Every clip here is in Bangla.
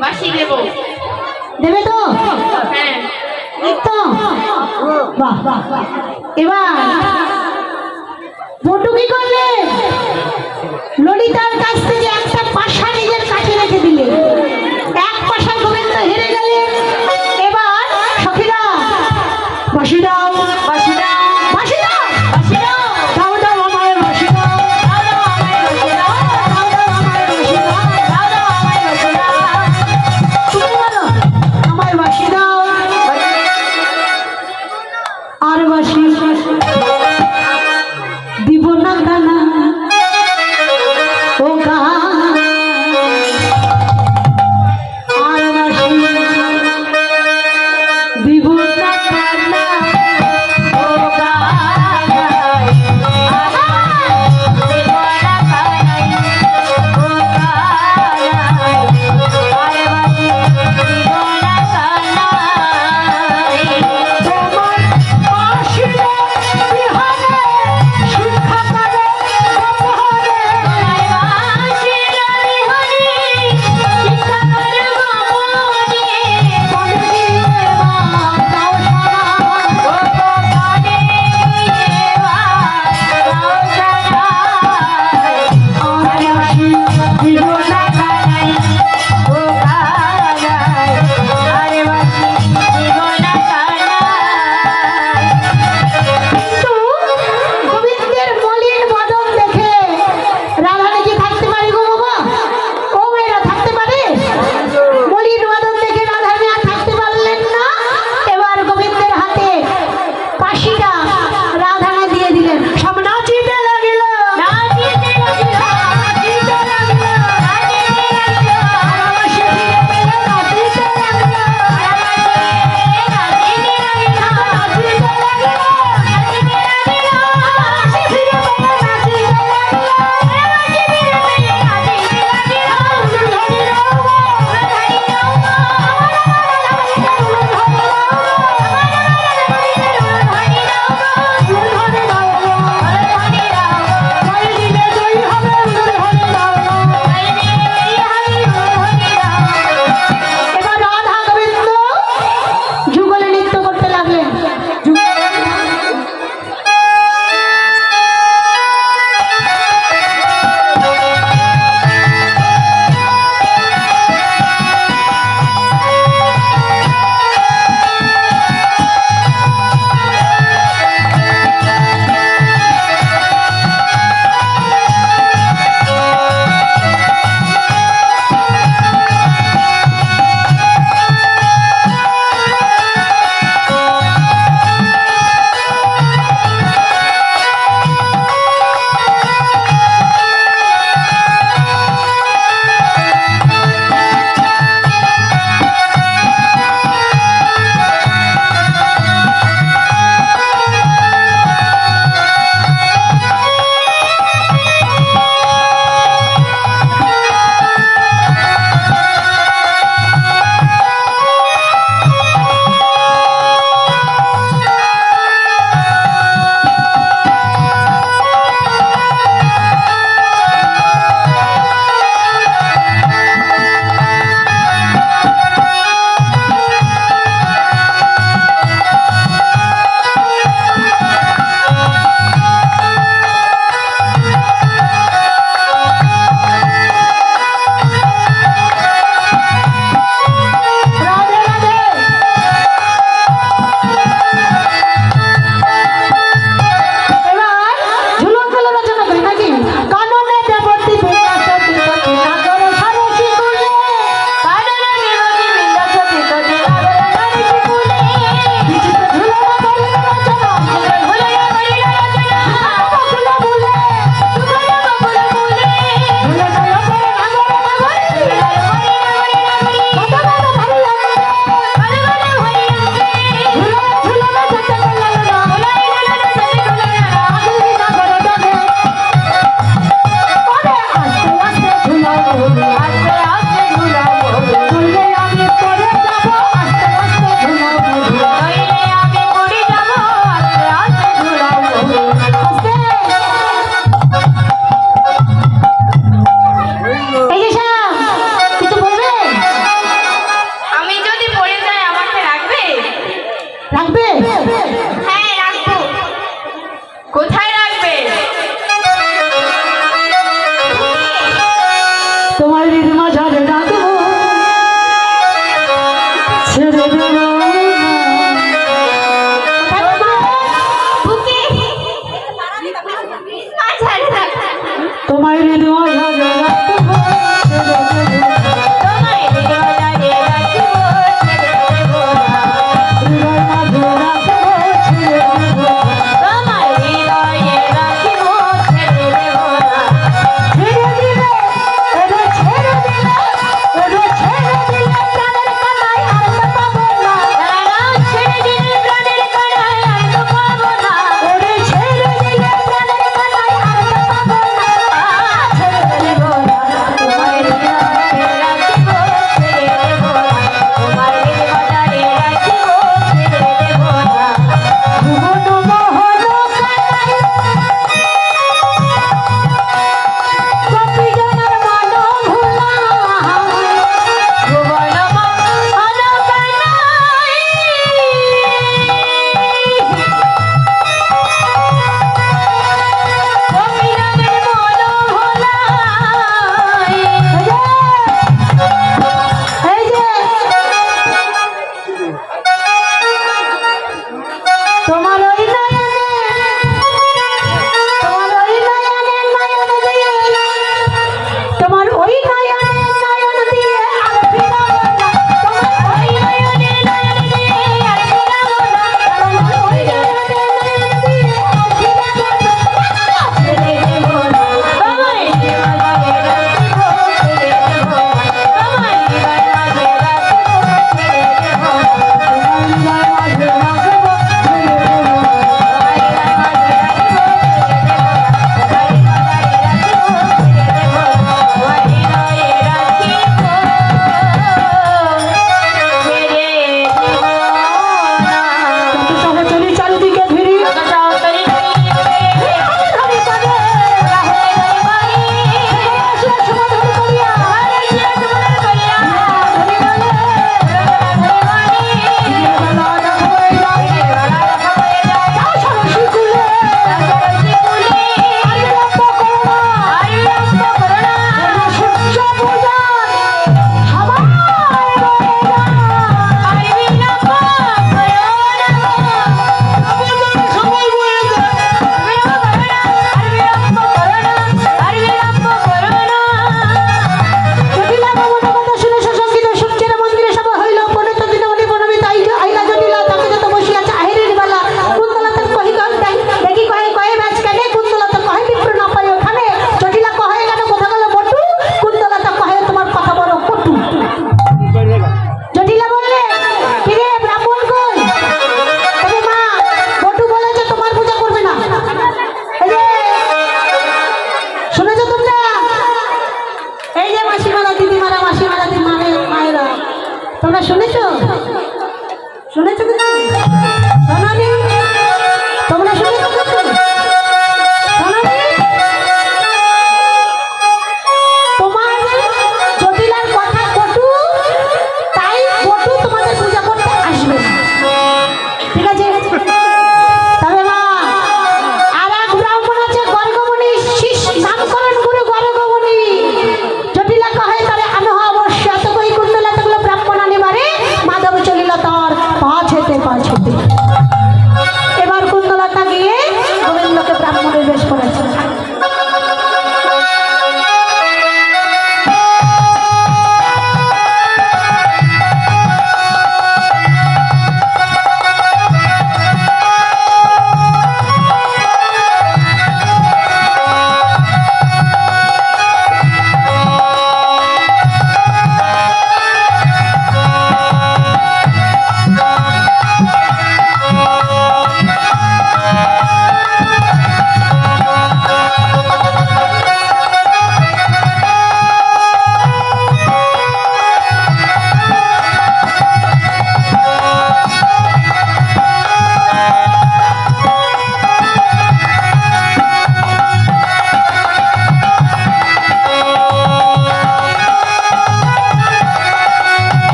বাসি দেব। দেবে তো? হ্যাঁ। তো বাহ, এবার মোটু কি করলে? ললিতার কাছ থেকে একটা পাশা নিজের কাছে রেখে দিলে। এক পাশায় গোবিন্দ হেরে গেলে। এবার সখীরা বাঁশি দাও, বাঁশি দাও, বাঁশি দাও, বাঁশি দাও, দাও দাও আমায় বাঁশি দাও, দাও দাও আমায় বাঁশি দাও, দাও দাও আমায় বাঁশি দাও, দাও দাও আমায় বাঁশি দাও। তুমি বলো আমায় বাঁশি দাও। আর বাঁশি দিব না দানা, ও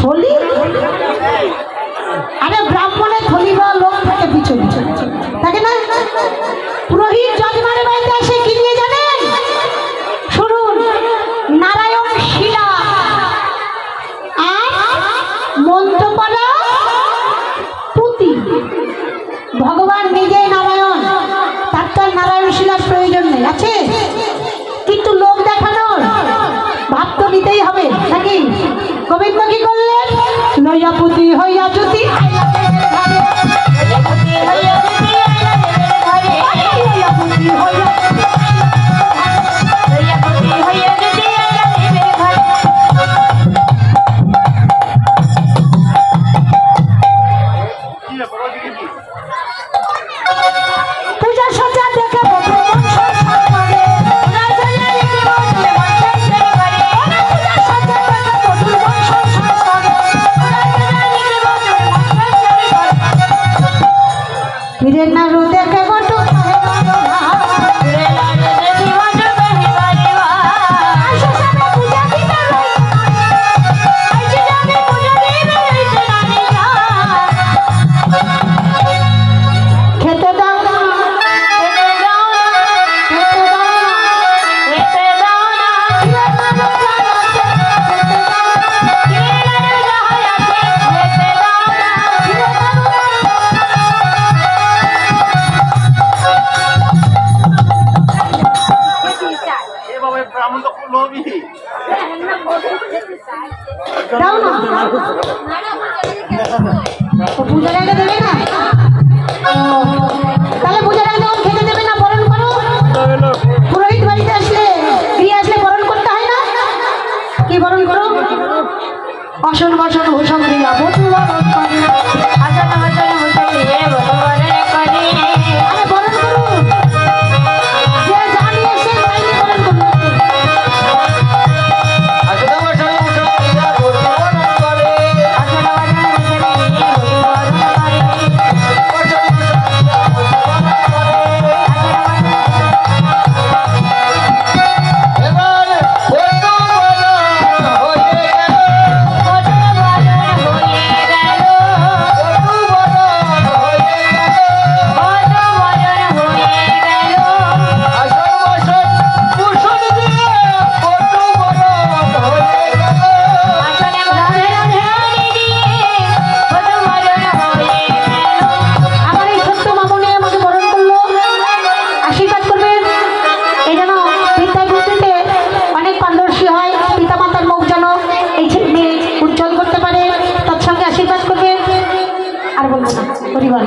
থলি? আরে ব্রাহ্মণের থলি বা লোক থাকে পিছনে, থাকে না? পুরোহিত যজমানের বাড়িতে এসে কি নিয়ে জানেন? শুনুন, নারায়ণ শিলা আর মন্ত্রপালা পুঁতি। ভগবান নিজেই নারায়ণ, তার তো আর নারায়ণ শিলার প্রয়োজন নেই, আছে কিন্তু লোক দেখানোর ভাব তো নিতেই হবে নাকি? গোবিন্দ কি করলেন? লইয়া পুঁতি হইয়া জ্যোতি, লইয়া পুঁতি হইয়া পূজা সজ্জা দেখে বধূ মন সংসার করে। পূজা সজ্জা দেখে বধূর মন সংসার করে। পীরের নাড়ু দেখে বটু খেতে দাও না, খেতে দাও না, খেতে দাও না, খেতে দাও না, পীরের নাড়ু যাহাই আছে, খেতে দাও না, পীরের নাড়ু যাহাই আছে, খেতে দাও না, পীরের নাড়ু দাও না। ও পূজার আগে দেবে না? তাহলে পূজার আগে যখন খেতে দেবে না, বরণ করো। পুরোহিত বাড়িতে আসলে, গৃহে আসলে বরণ করতে হয় না? কি বরণ করো? আসন বাসন ভূষণ দিয়া বধূ বরণ করে। আসন বাসন ভূষণ দিয়ে বধূ বরণ করে। আরে বরণ করো, যে যা নিয়ে এসে তাই নিয়ে বরণ করো। আসন বাসন ভূষণ দিয়া বধূ বরণ করে। আসন বাসন ভূষণ দিয়ে বধূ বরণ করে। আমার এই ছোট্ট মামুনি আমাকে বরণ করলো, আশীর্বাদ করবেন। এই যেন বিদ্যায় বুদ্ধিতে অনেক পারদর্শী হয়, পিতা মাতার মুখ যেন এই মেয়ে উজ্জ্বল করতে পারে, তার সঙ্গে আশীর্বাদ করবেন। আর বলবো না, হরিবল।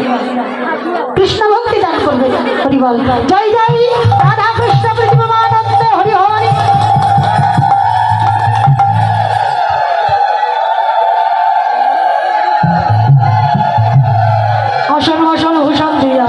কৃষ্ণ ভক্তি দান করবেন, হরিবল। জয় জয় রাধা কৃষ্ণ প্রতিমানন্দ, হরি হরি। আসন বাসন ভূষণ দিয়া